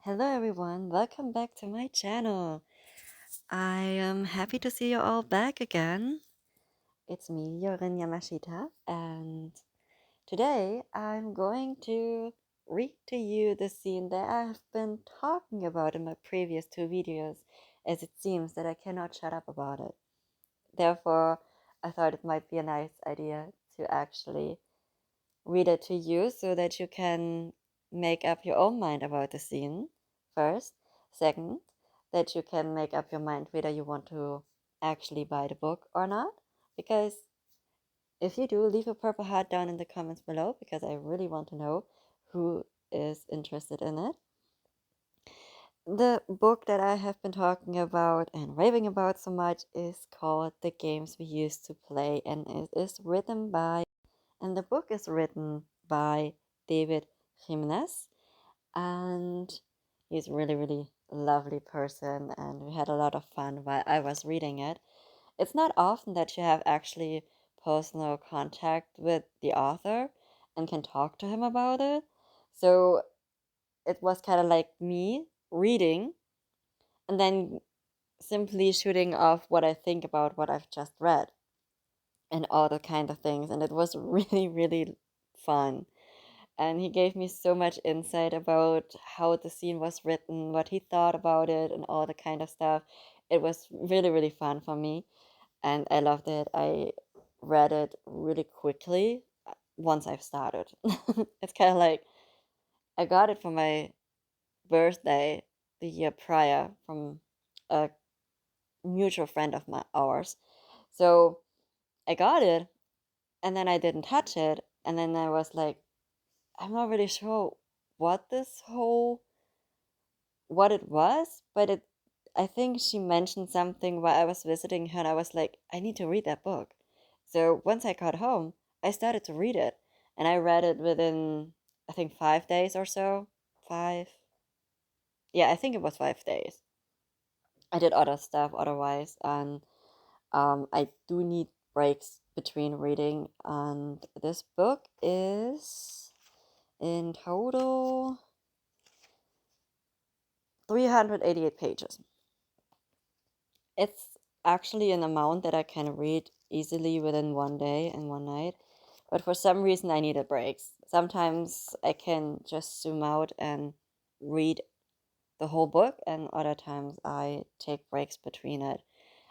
Hello everyone, welcome back to my channel. I am happy to see you all back again. It's me, Yorin Yamashita, and today I'm going to read to you the scene that I've been talking about in my previous two videos, as it seems that I cannot shut up about it. Therefore, I thought it might be a nice idea to actually read it to you so that you can make up your own mind about the scene first. Second, that you can make up your mind whether you want to actually buy the book or not. Because if you do, leave a purple heart down in the comments below because I really want to know who is interested in it. The book that I have been talking about and raving about so much is called The Games We Used to Play, and it is written by and the book is written by David Jimenez, and he's a really, really lovely person, and we had a lot of fun while I was reading it. It's not often that you have actually personal contact with the author and can talk to him about it. So it was kind of like me reading and then simply shooting off what I think about what I've just read and all the kind of things. And it was really, really fun. And he gave me so much insight about how the scene was written, what he thought about it, and all the kind of stuff. It was really, really fun for me, and I loved it. I read it really quickly once I've started. It's kind of like I got it for my birthday the year prior from a mutual friend of ours. So I got it, and then I didn't touch it, and then I was like, I'm not really sure what this whole what it was, but I think she mentioned something while I was visiting her, and I was like, I need to read that book. So once I got home, I started to read it, and I read it within, I think, 5 days or so. Five, yeah, I think it was 5 days. I did other stuff otherwise, and I do need breaks between reading, and this book is in total 388 pages. It's actually an amount that I can read easily within one day and one night, but for some reason I needed breaks. Sometimes I can just zoom out and read the whole book, and other times I take breaks between it.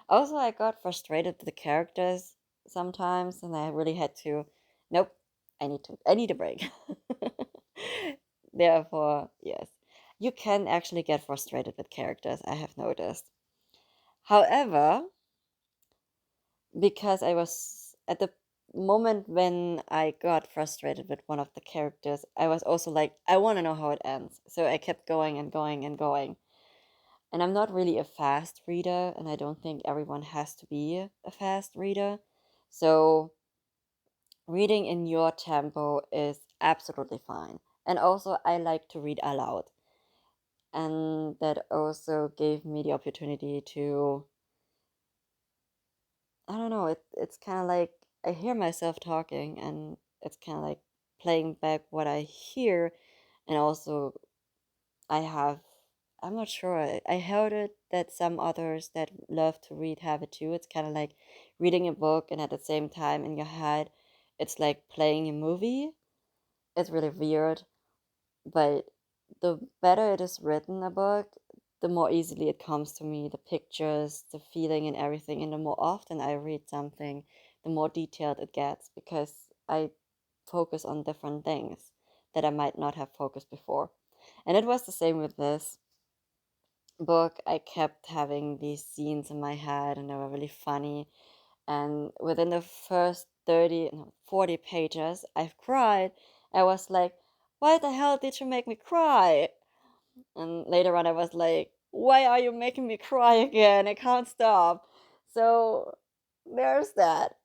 Also, I got frustrated with the characters sometimes, and I really had to, nope, I need a break. Therefore, yes, you can actually get frustrated with characters, I have noticed. However, because I was at the moment when I got frustrated with one of the characters, I was also like, I want to know how it ends. So I kept going and going and going. And I'm not really a fast reader, and I don't think everyone has to be a fast reader. So reading in your tempo is absolutely fine. And also, I like to read aloud. And that also gave me the opportunity to, I don't know, it's kind of like I hear myself talking, and it's kind of like playing back what I hear. And also, I have, I'm not sure, I heard it that some others that love to read have it too. It's kind of like reading a book, and at the same time in your head, it's like playing a movie. It's really weird, but the better it is written, a book, the more easily it comes to me, the pictures, the feeling, and everything. And the more often I read something, the more detailed it gets because I focus on different things that I might not have focused before. And it was the same with this book. I kept having these scenes in my head, and they were really funny. And within the first 30, no, 40 pages, I've cried. I was like, why the hell did you make me cry? And later on, I was like, why are you making me cry again? I can't stop. So there's that.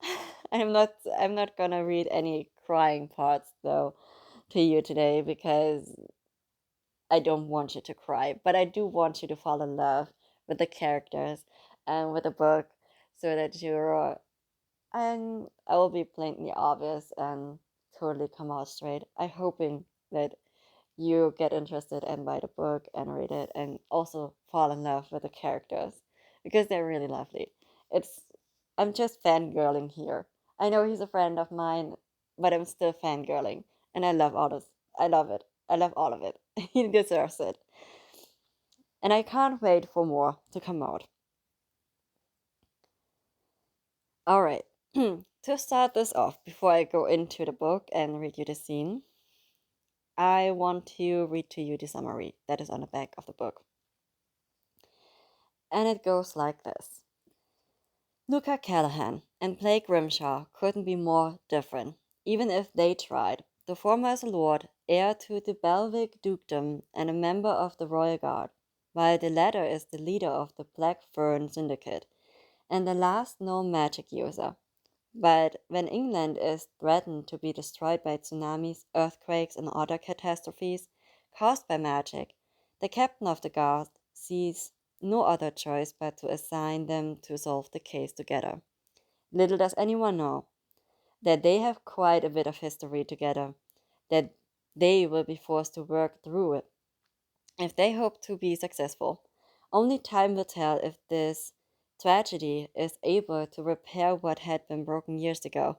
I'm not gonna read any crying parts though to you today because I don't want you to cry, but I do want you to fall in love with the characters and with the book so that you're, and I will be blatantly obvious and totally come out straight. I'm hoping that you get interested and buy the book and read it and also fall in love with the characters because they're really lovely. It's I'm just fangirling here. I know he's a friend of mine, but I'm still fangirling and I love it. I love all of it. He deserves it. And I can't wait for more to come out. All right. To start this off, before I go into the book and read you the scene, I want to read to you the summary that is on the back of the book. And it goes like this. Luca Callahan and Blake Grimshaw couldn't be more different, even if they tried. The former is a lord, heir to the Belwick dukedom, and a member of the royal guard, while the latter is the leader of the Black Fern Syndicate, and the last known magic user. But when England is threatened to be destroyed by tsunamis, earthquakes, and other catastrophes caused by magic, the captain of the guard sees no other choice but to assign them to solve the case together. Little does anyone know that they have quite a bit of history together, that they will be forced to work through it if they hope to be successful. Only time will tell if this tragedy is able to repair what had been broken years ago,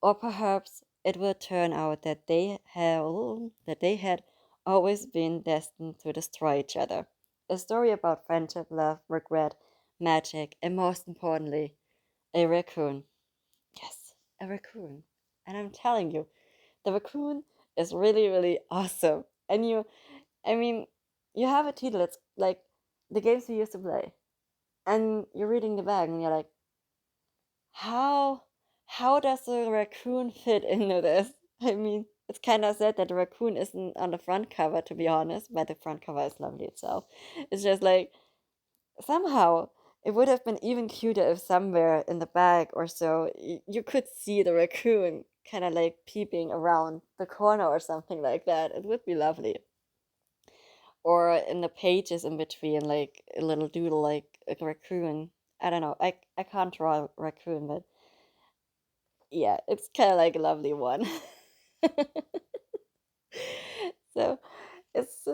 or perhaps it will turn out that they had always been destined to destroy each other. A story about friendship, love, regret, magic, and most importantly, a raccoon. Yes, a raccoon. And I'm telling you, the raccoon is really, really awesome. And I mean, you have a title. It's like the games we used to play, and you're reading the back, and you're like, how how does the raccoon fit into this? I mean, it's kind of sad that the raccoon isn't on the front cover, to be honest, but the front cover is lovely itself. It's just like somehow it would have been even cuter if somewhere in the back or so you could see the raccoon kind of like peeping around the corner or something like that. It would be lovely. Or in the pages in between, like a little doodle, like a raccoon. I don't know. I can't draw a raccoon, but yeah, it's kind of like a lovely one. So it's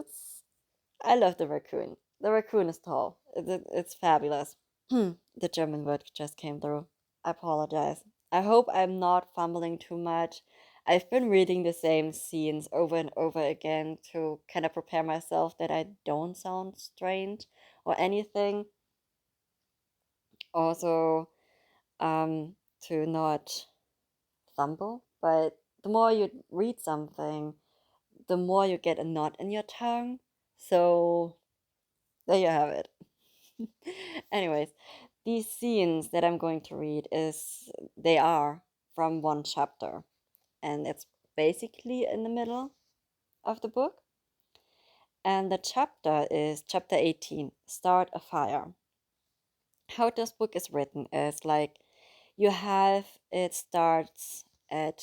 I love the raccoon. The raccoon is tall. It's fabulous. The German word just came through. I apologize. I hope I'm not fumbling too much. I've been reading the same scenes over and over again to kind of prepare myself that I don't sound strange or anything. Also, to not fumble. But the more you read something, the more you get a knot in your tongue. So there you have it. Anyways, these scenes that I'm going to read they are from one chapter, and it's basically in the middle of the book. And the chapter is chapter 18, Start a Fire. How this book is written is like it starts at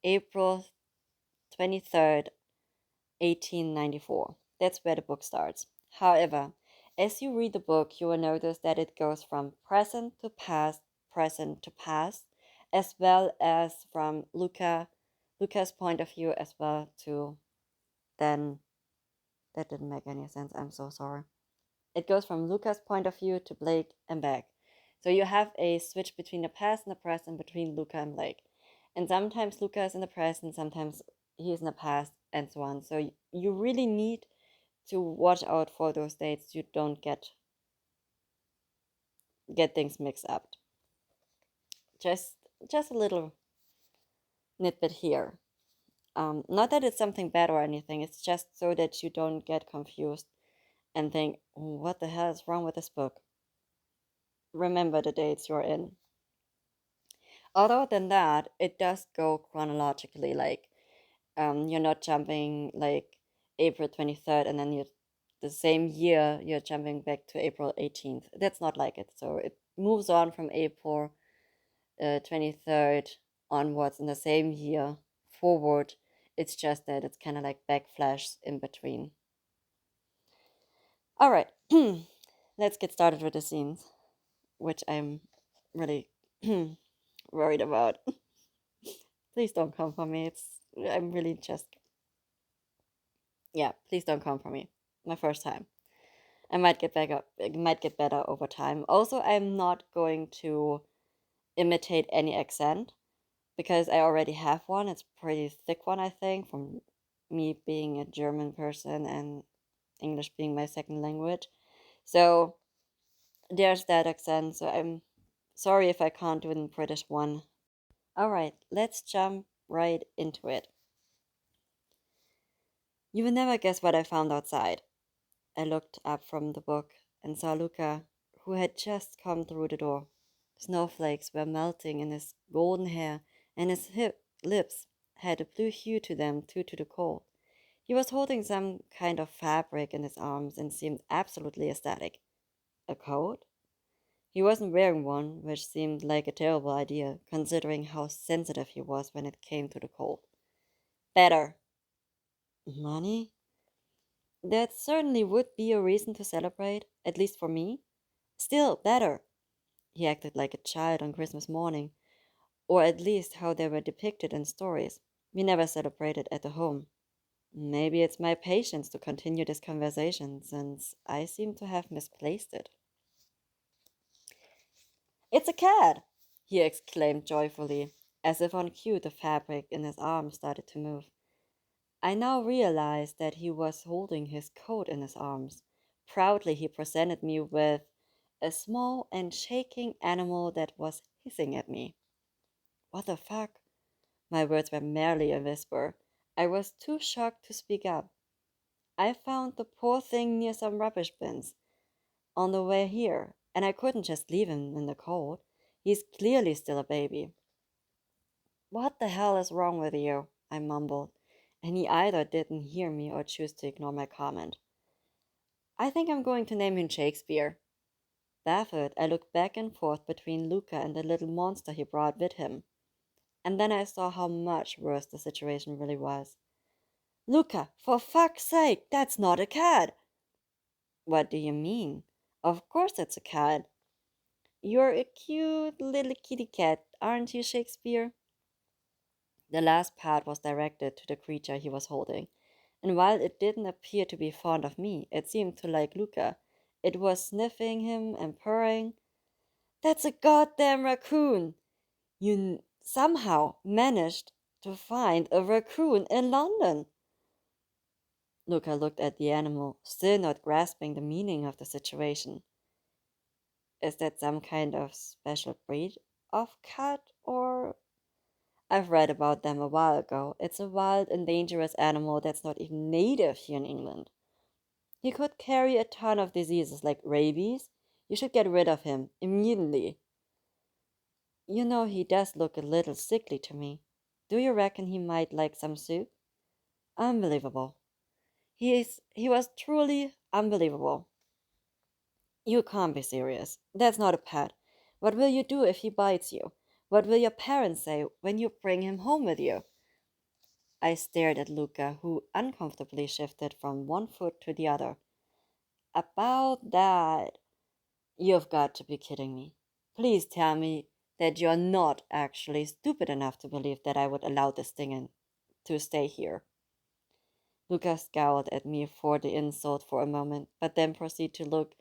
April 23rd, 1894. That's where the book starts. However, as you read the book, you will notice that it goes from present to past, as well as from Luca's point of view as well to then. That didn't make any sense. I'm so sorry. It goes from Luca's point of view to Blake and back. So you have a switch between the past and the present between Luca and Blake. And sometimes Luca is in the present, sometimes he is in the past, and so on. So you really need to watch out for those dates. You don't get things mixed up. Just just a little nitbit here. Not that it's something bad or anything. It's just so that you don't get confused and think, what the hell is wrong with this book? Remember the dates you're in. Other than that, it does go chronologically. Like, you're not jumping like April 23rd and then you the same year you're jumping back to April 18th. That's not like it. So it moves on from April 23rd onwards in the same year forward. It's just that it's kind of like backflashes in between. All right, let's get started with the scenes, which I'm really worried about. Please don't come for me. I'm really just Yeah, please don't come for me. My first time. I might get back up. It might get better over time. Also, I'm not going to imitate any accent because I already have one. It's a pretty thick one, I think, from me being a German person and English being my second language. So there's that accent. So I'm sorry if I can't do the British one. All right, let's jump right into it. You will never guess what I found outside. I looked up from the book and saw Luca, who had just come through the door. Snowflakes were melting in his golden hair, and his lips had a blue hue to them due to the cold. He was holding some kind of fabric in his arms and seemed absolutely ecstatic. A coat? He wasn't wearing one, which seemed like a terrible idea, considering how sensitive he was when it came to the cold. Better. Money? That certainly would be a reason to celebrate, at least for me. Still, better. He acted like a child on Christmas morning, or at least how they were depicted in stories. We never celebrated at the home. Maybe it's my patience to continue this conversation, since I seem to have misplaced it. It's a cat! He exclaimed joyfully. As if on cue, the fabric in his arm started to move. I now realized that he was holding his coat in his arms. Proudly, he presented me with a small and shaking animal that was hissing at me. What the fuck? My words were merely a whisper. I was too shocked to speak up. I found the poor thing near some rubbish bins on the way here, and I couldn't just leave him in the cold. He's clearly still a baby. What the hell is wrong with you? I mumbled, and he either didn't hear me or chose to ignore my comment. I think I'm going to name him Shakespeare. Baffled, I looked back and forth between Luca and the little monster he brought with him, and then I saw how much worse the situation really was. Luca, for fuck's sake, that's not a cat! What do you mean? Of course it's a cat. You're a cute little kitty cat, aren't you, Shakespeare? The last part was directed to the creature he was holding, and while it didn't appear to be fond of me, it seemed to like Luca. It was sniffing him and purring. That's a goddamn raccoon! You somehow managed to find a raccoon in London. Luca looked at the animal, still not grasping the meaning of the situation. Is that some kind of special breed of cat, or I've read about them a while ago. It's a wild and dangerous animal that's not even native here in England. He could carry a ton of diseases like rabies. You should get rid of him immediately. You know, he does look a little sickly to me. Do you reckon he might like some soup? Unbelievable. He was truly unbelievable. You can't be serious. That's not a pet. What will you do if he bites you? What will your parents say when you bring him home with you? I stared at Luca, who uncomfortably shifted from one foot to the other. About that, you've got to be kidding me. Please tell me that you're not actually stupid enough to believe that I would allow this thing to stay here. Luca scowled at me for the insult for a moment, but then proceeded to look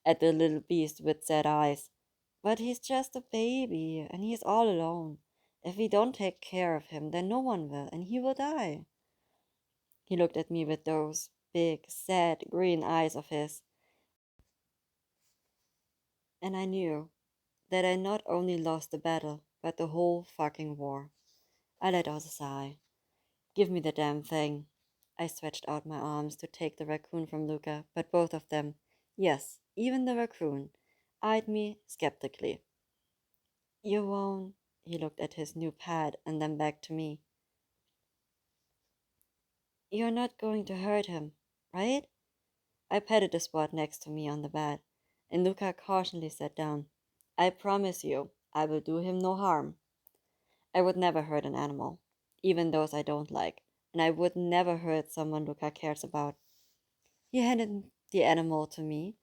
at the little beast with sad eyes. But he's just a baby, and he's all alone. If we don't take care of him, then no one will, and he will die. He looked at me with those big, sad, green eyes of his, and I knew that I not only lost the battle, but the whole fucking war. I let out a sigh. Give me the damn thing. I stretched out my arms to take the raccoon from Luca, but both of them, yes, even the raccoon, eyed me skeptically. You won't. He looked at his new pad and then back to me. You're not going to hurt him, right? I patted the spot next to me on the bed, and Luca cautiously sat down. I promise you, I will do him no harm. I would never hurt an animal, even those I don't like, and I would never hurt someone Luca cares about. He handed the animal to me,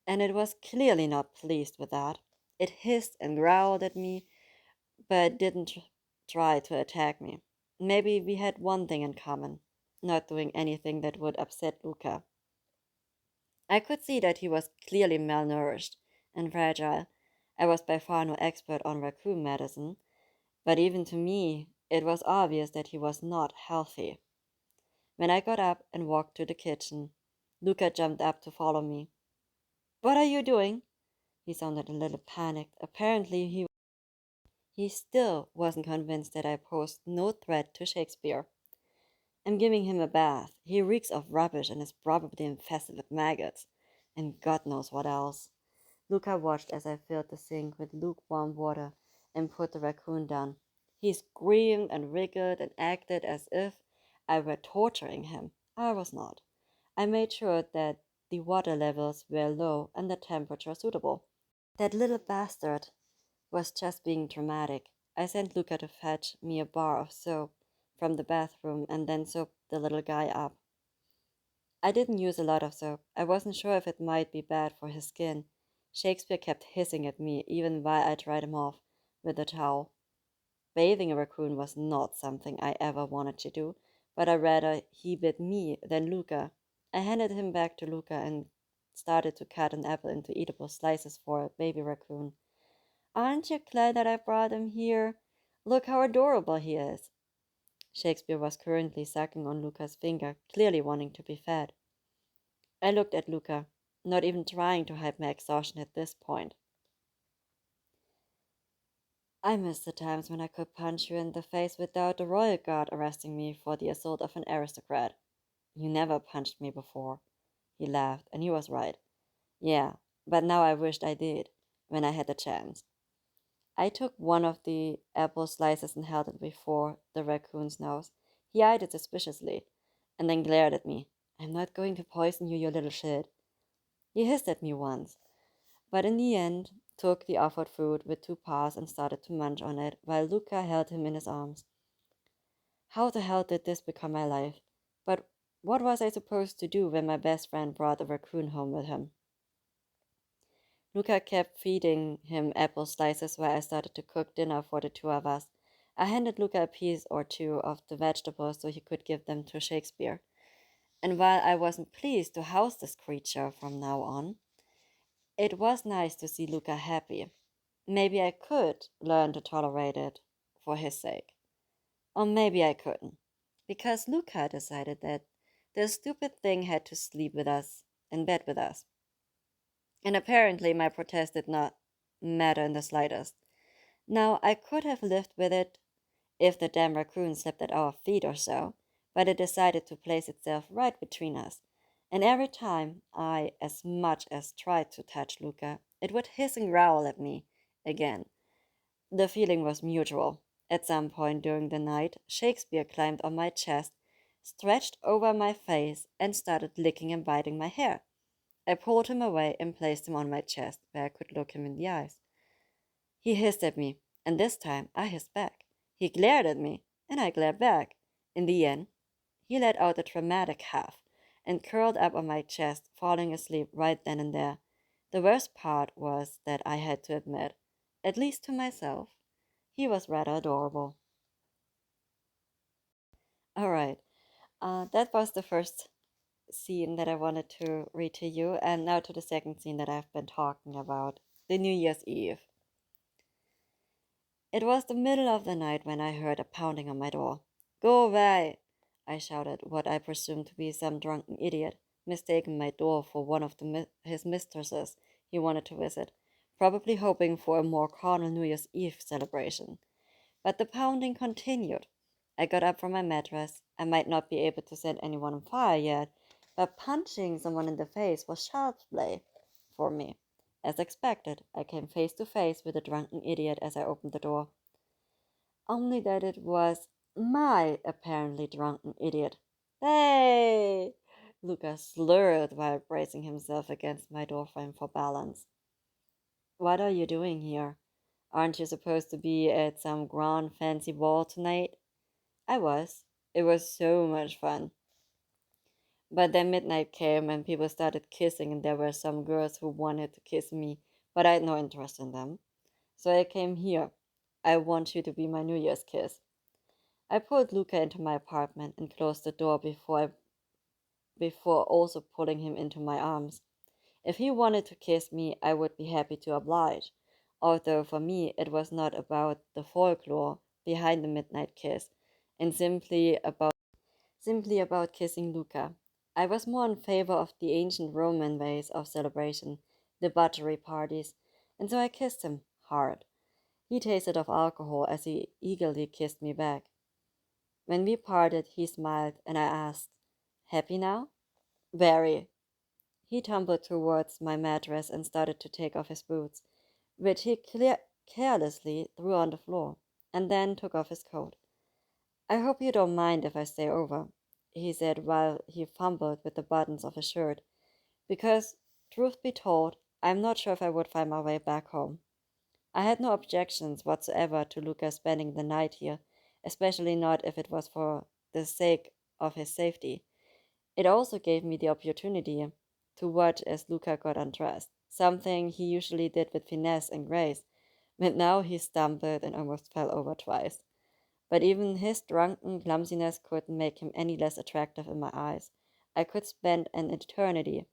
and it was clearly not pleased with that. It hissed and growled at me, but didn't try to attack me. Maybe we had one thing in common. not doing anything that would upset Luca. I could see that he was clearly malnourished and fragile. I was by far no expert on raccoon medicine, but even to me, it was obvious that he was not healthy. When I got up and walked to the kitchen, Luca jumped up to follow me. What are you doing? He sounded a little panicked. Apparently, he still wasn't convinced that I posed no threat to Shakespeare. I'm giving him a bath. He reeks of rubbish and is probably infested with maggots. And God knows what else. Luca watched as I filled the sink with lukewarm water and put the raccoon down. He screamed and wriggled and acted as if I were torturing him. I was not. I made sure that the water levels were low and the temperature suitable. That little bastard was just being dramatic. I sent Luca to fetch me a bar of soap from the bathroom and then soaped the little guy up. I didn't use a lot of soap. I wasn't sure if it might be bad for his skin. Shakespeare kept hissing at me even while I dried him off with a towel. Bathing a raccoon was not something I ever wanted to do, but I'd rather he bit me than Luca. I handed him back to Luca and started to cut an apple into eatable slices for a baby raccoon. Aren't you glad that I brought him here? Look how adorable he is. Shakespeare was currently sucking on Luca's finger, clearly wanting to be fed. I looked at Luca, not even trying to hide my exhaustion at this point. I miss the times when I could punch you in the face without the royal guard arresting me for the assault of an aristocrat. You never punched me before. He laughed, and he was right. Yeah, but now I wished I did, when I had the chance. I took one of the apple slices and held it before the raccoon's nose. He eyed it suspiciously, and then glared at me. I'm not going to poison you, you little shit. He hissed at me once, but in the end took the offered food with two paws and started to munch on it while Luca held him in his arms. How the hell did this become my life? But what was I supposed to do when my best friend brought a raccoon home with him? Luca kept feeding him apple slices while I started to cook dinner for the two of us. I handed Luca a piece or two of the vegetables so he could give them to Shakespeare. And while I wasn't pleased to house this creature from now on, it was nice to see Luca happy. Maybe I could learn to tolerate it for his sake. Or maybe I couldn't. Because Luca decided that the stupid thing had to sleep with us, in bed with us. And apparently my protest did not matter in the slightest. Now, I could have lived with it if the damn raccoon slept at our feet or so, but it decided to place itself right between us. And every time I as much as tried to touch Luca, it would hiss and growl at me again. The feeling was mutual. At some point during the night, Shakespeare climbed on my chest, stretched over my face, and started licking and biting my hair. I pulled him away and placed him on my chest, where I could look him in the eyes. He hissed at me, and this time I hissed back. He glared at me, and I glared back. In the end, he let out a dramatic huff and curled up on my chest, falling asleep right then and there. The worst part was that I had to admit, at least to myself, he was rather adorable. All right, that was the first scene that I wanted to read to you, and now to the second scene that I've been talking about, the New Year's Eve. It was the middle of the night when I heard a pounding on my door. Go away! I shouted, what I presumed to be some drunken idiot, mistaking my door for one of his mistresses he wanted to visit, probably hoping for a more carnal New Year's Eve celebration. But the pounding continued. I got up from my mattress. I might not be able to set anyone on fire yet, but punching someone in the face was child's play for me. As expected, I came face to face with a drunken idiot as I opened the door. Only that it was my apparently drunken idiot. Hey! Lucas slurred while bracing himself against my doorframe for balance. What are you doing here? Aren't you supposed to be at some grand fancy ball tonight? I was. It was so much fun. But then midnight came and people started kissing, and there were some girls who wanted to kiss me, but I had no interest in them. So I came here. I want you to be my New Year's kiss. I pulled Luca into my apartment and closed the door before also pulling him into my arms. If he wanted to kiss me, I would be happy to oblige, although for me it was not about the folklore behind the midnight kiss, and simply about kissing Luca. I was more in favor of the ancient Roman ways of celebration, the buttery parties, and so I kissed him hard. He tasted of alcohol as he eagerly kissed me back. When we parted, he smiled, and I asked, "Happy now?" "Very." He tumbled towards my mattress and started to take off his boots, which he carelessly threw on the floor, and then took off his coat. "I hope you don't mind if I stay over," he said while he fumbled with the buttons of his shirt, "because, truth be told, I'm not sure if I would find my way back home." I had no objections whatsoever to Luca spending the night here, especially not if it was for the sake of his safety. It also gave me the opportunity to watch as Luca got undressed, something he usually did with finesse and grace, but now he stumbled and almost fell over twice. But even his drunken clumsiness couldn't make him any less attractive in my eyes. I could spend an eternity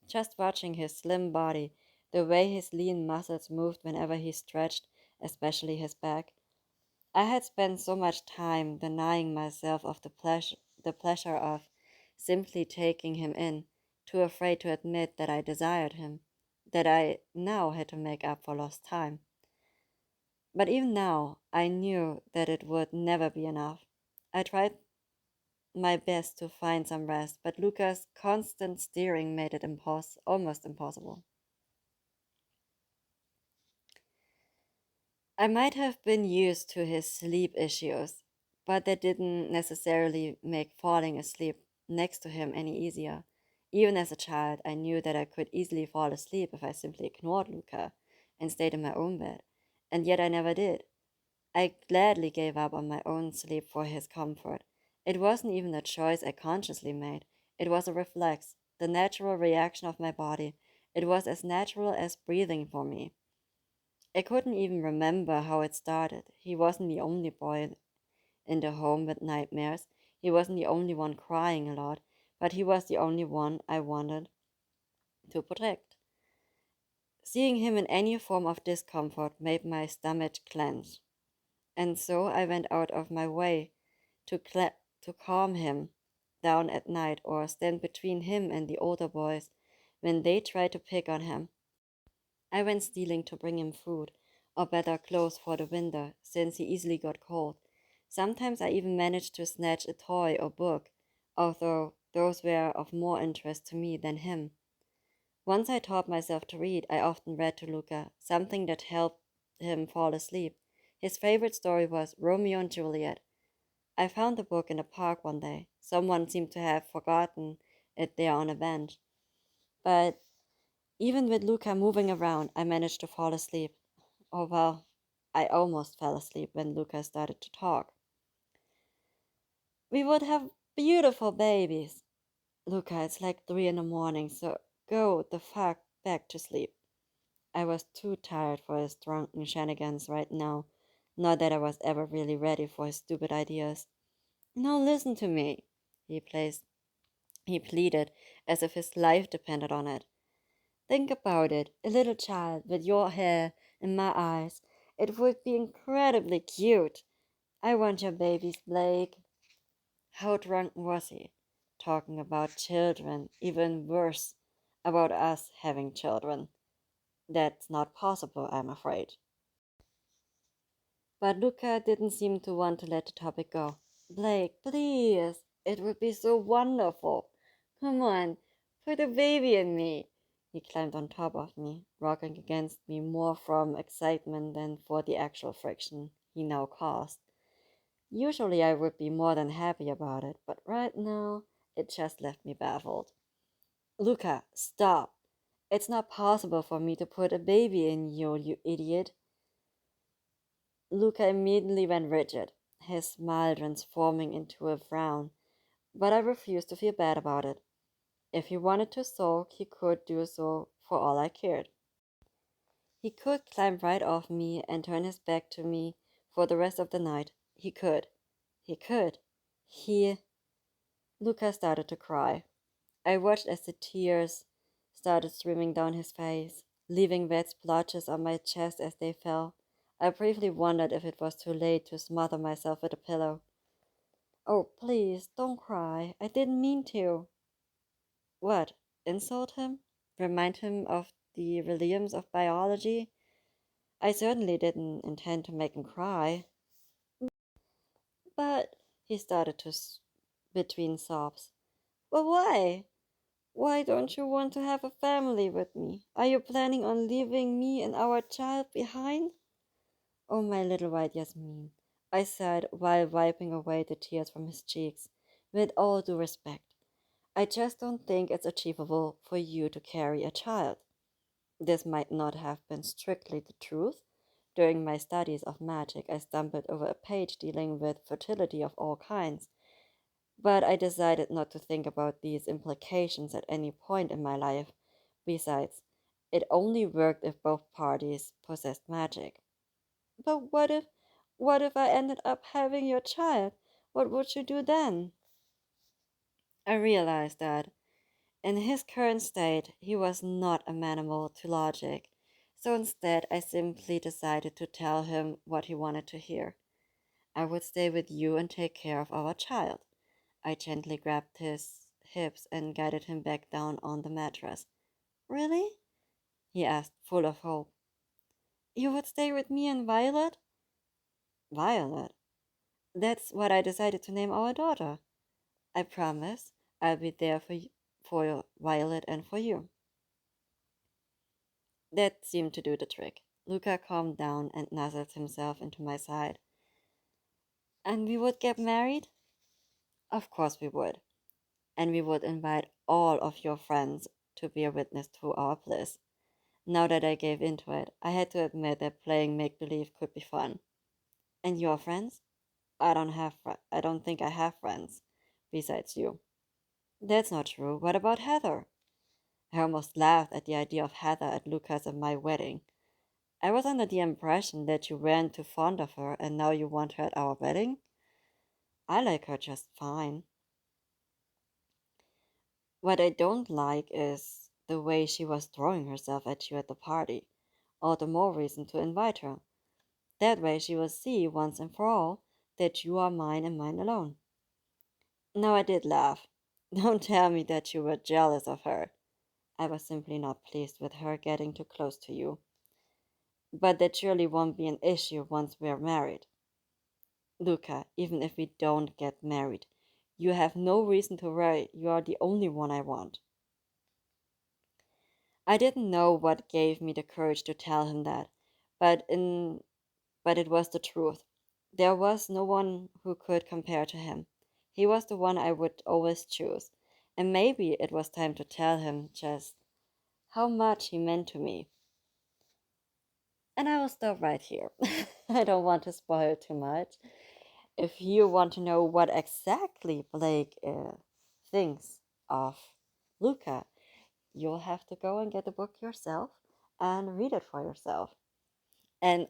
just watching his slim body, the way his lean muscles moved whenever he stretched, especially his back. I had spent so much time denying myself of the pleasure of simply taking him in, too afraid to admit that I desired him, that I now had to make up for lost time. But even now, I knew that it would never be enough. I tried my best to find some rest, but Luca's constant steering made it almost impossible. I might have been used to his sleep issues, but that didn't necessarily make falling asleep next to him any easier. Even as a child, I knew that I could easily fall asleep if I simply ignored Luca and stayed in my own bed, and yet I never did. I gladly gave up on my own sleep for his comfort. It wasn't even a choice I consciously made, it was a reflex, the natural reaction of my body. It was as natural as breathing for me. I couldn't even remember how it started. He wasn't the only boy in the home with nightmares. He wasn't the only one crying a lot, but he was the only one I wanted to protect. Seeing him in any form of discomfort made my stomach clench, and so I went out of my way to calm him down at night or stand between him and the older boys when they tried to pick on him. I went stealing to bring him food, or better clothes for the winter, since he easily got cold. Sometimes I even managed to snatch a toy or book, although those were of more interest to me than him. Once I taught myself to read, I often read to Luca, something that helped him fall asleep. His favorite story was Romeo and Juliet. I found the book in the park one day. Someone seemed to have forgotten it there on a bench. But even with Luca moving around, I managed to fall asleep. Oh well, I almost fell asleep when Luca started to talk. "We would have beautiful babies." "Luca, it's like 3 in the morning, so go the fuck back to sleep." I was too tired for his drunken shenanigans right now. Not that I was ever really ready for his stupid ideas. "Now listen to me," he placed he pleaded, as if his life depended on it. "Think about it, a little child with your hair and my eyes. It would be incredibly cute. I want your babies, Blake." How drunk was he? Talking about children, even worse, about us having children. That's not possible, I'm afraid. But Luca didn't seem to want to let the topic go. "Blake, please. It would be so wonderful. Come on, put a baby in me." He climbed on top of me, rocking against me more from excitement than for the actual friction he now caused. Usually I would be more than happy about it, but right now it just left me baffled. "Luca, stop. It's not possible for me to put a baby in you, you idiot." Luca immediately went rigid, his smile transforming into a frown, but I refused to feel bad about it. If he wanted to sulk, he could do so for all I cared. He could climb right off me and turn his back to me for the rest of the night. He could. He could. He. Luca started to cry. I watched as the tears started streaming down his face, leaving wet splotches on my chest as they fell. I briefly wondered if it was too late to smother myself with a pillow. Oh, please, don't cry. I didn't mean to. What? Insult him? Remind him of the Williams of biology? I certainly didn't intend to make him cry. But he started to between sobs. But why? Why don't you want to have a family with me? Are you planning on leaving me and our child behind? Oh, my little white Yasmin, I sighed while wiping away the tears from his cheeks. With all due respect, I just don't think it's achievable for you to carry a child. This might not have been strictly the truth. During my studies of magic, I stumbled over a page dealing with fertility of all kinds, but I decided not to think about these implications at any point in my life. Besides, it only worked if both parties possessed magic. But what if I ended up having your child? What would you do then? I realized that in his current state, he was not amenable to logic. So instead, I simply decided to tell him what he wanted to hear. I would stay with you and take care of our child. I gently grabbed his hips and guided him back down on the mattress. Really? He asked, full of hope. You would stay with me and Violet? Violet? That's what I decided to name our daughter. I promise I'll be there for Violet and for you. That seemed to do the trick. Luca calmed down and nuzzled himself into my side. And we would get married? Of course we would. And we would invite all of your friends to be a witness to our bliss. Now that I gave into it, I had to admit that playing make believe could be fun. And your friends? I don't think I have friends besides you. That's not true. What about Heather? I almost laughed at the idea of Heather at Luca's and my wedding. I was under the impression that you weren't too fond of her and now you want her at our wedding? I like her just fine. What I don't like is the way she was throwing herself at you at the party. All the more reason to invite her. That way she will see once and for all that you are mine and mine alone. No, I did laugh. Don't tell me that you were jealous of her. I was simply not pleased with her getting too close to you. But that surely won't be an issue once we're married. Luca, even if we don't get married, you have no reason to worry. You are the only one I want. I didn't know what gave me the courage to tell him that, but in but it was the truth. There was no one who could compare to him. He was the one I would always choose, and maybe it was time to tell him just how much he meant to me. And I will stop right here. I don't want to spoil too much. If you want to know what exactly Blake thinks of Luca, you'll have to go and get the book yourself and read it for yourself and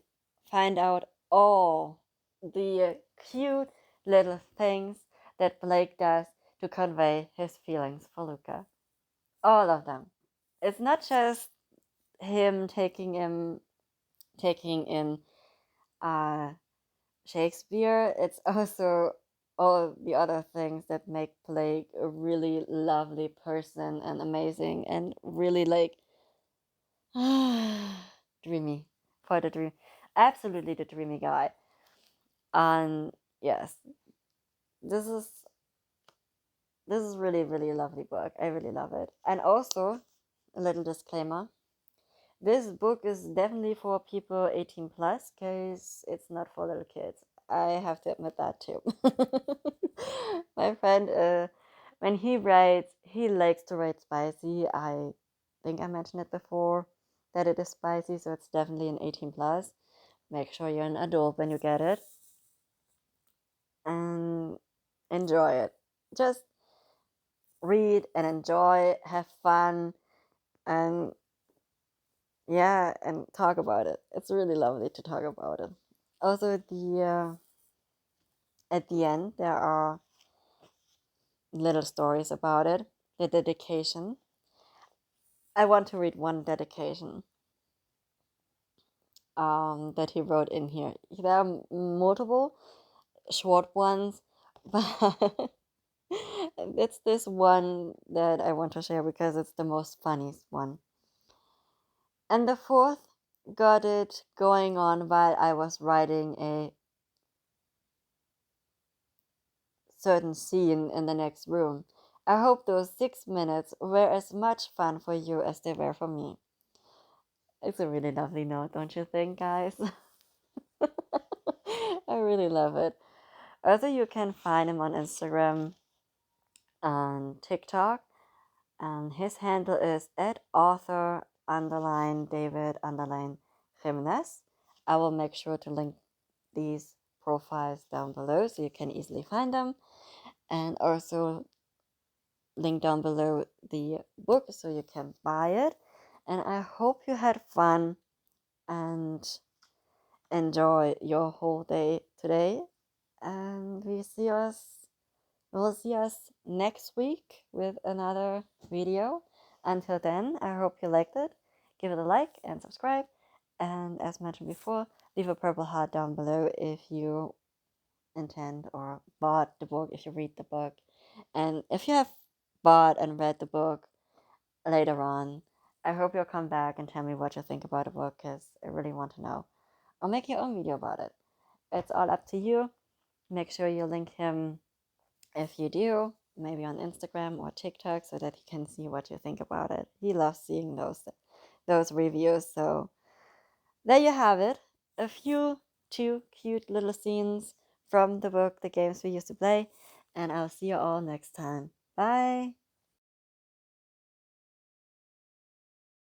find out all the cute little things that Blake does to convey his feelings for Luca. All of them. It's not just him taking in uh, Shakespeare. It's also all the other things that make Blake a really lovely person and amazing and really like dreamy for the dream. Absolutely the dreamy guy. And yes, this is this is really really a lovely book. I really love it. And also a little disclaimer. This book is definitely for people 18 plus because it's not for little kids. I have to admit that too. My friend, when he writes, he likes to write spicy. I think I mentioned it before that it is spicy, so it's definitely an 18 plus. Make sure you're an adult when you get it and enjoy it. Just read and enjoy, have fun, and yeah, and talk about it. It's really lovely to talk about it. Also, at the end, there are little stories about it. The dedication. I want to read one dedication that he wrote in here. There are multiple short ones, but it's this one that I want to share because it's the most funniest one. And the fourth got it going on while I was writing a certain scene in the next room. I hope those 6 minutes were as much fun for you as they were for me. It's a really lovely note, don't you think, guys? I really love it. Also, you can find him on Instagram and TikTok, and his handle is at author_David_Jimenez. I will make sure to link these profiles down below so you can easily find them, and also link down below the book so you can buy it. And I hope you had fun and enjoy your whole day today. And we'll see us next week with another video. Until then, I hope you liked it. Give it a like and subscribe. And as mentioned before, leave a purple heart down below if you intend or bought the book, if you read the book. And if you have bought and read the book later on, I hope you'll come back and tell me what you think about the book, because I really want to know. Or make your own video about it. It's all up to you. Make sure you link him if you do, maybe on Instagram or TikTok, so that he can see what you think about it. He loves seeing those reviews. So there you have it. A few two cute little scenes from the book, The Games We Used to Play, and I'll see you all next time. Bye!